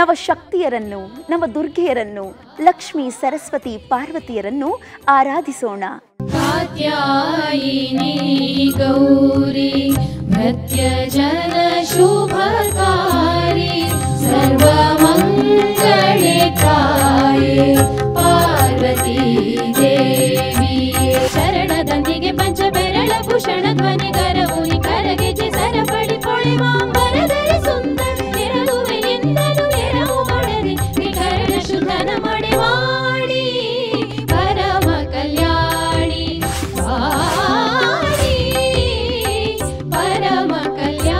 ನವಶಕ್ತಿಯರನ್ನು, ನವದುರ್ಗೆಯರನ್ನು, ಲಕ್ಷ್ಮೀ ಸರಸ್ವತಿ ಪಾರ್ವತಿಯರನ್ನು ಆರಾಧಿಸೋಣ. ಕಾತ್ಯಾಯಿನಿ ಗೌರಿ ಭೃತ್ಯಜನ ಶುಭಕಾರಿ ಸರ್ವಮಂಗಳೇ ತಾಯೇ ಪಾರ್ವತೀ ದೇವಿ. ಶರಣದೊಂದಿಗೆ ಪಂಚಬೆರಳ ಭೂಷಣ ಧ್ವನಿ ಕರವುನಿ ಕರಗೆಜೆ ಸರಪಡಿ ಪೊಳೆಮಾಂಬರದರೆ ಸುಂದರ ಎರಗುವೆ ಎಂದನು ಎರವು ಮಾಡದೆ ವಿಕರಣ ಶುದ್ಧನ ಮಡೆವಾಡಿ ಪರಮ ಕಲ್ಯಾಣಿ ವಾಣಿ ಪರಮ ಕಲ್ಯಾಣಿ.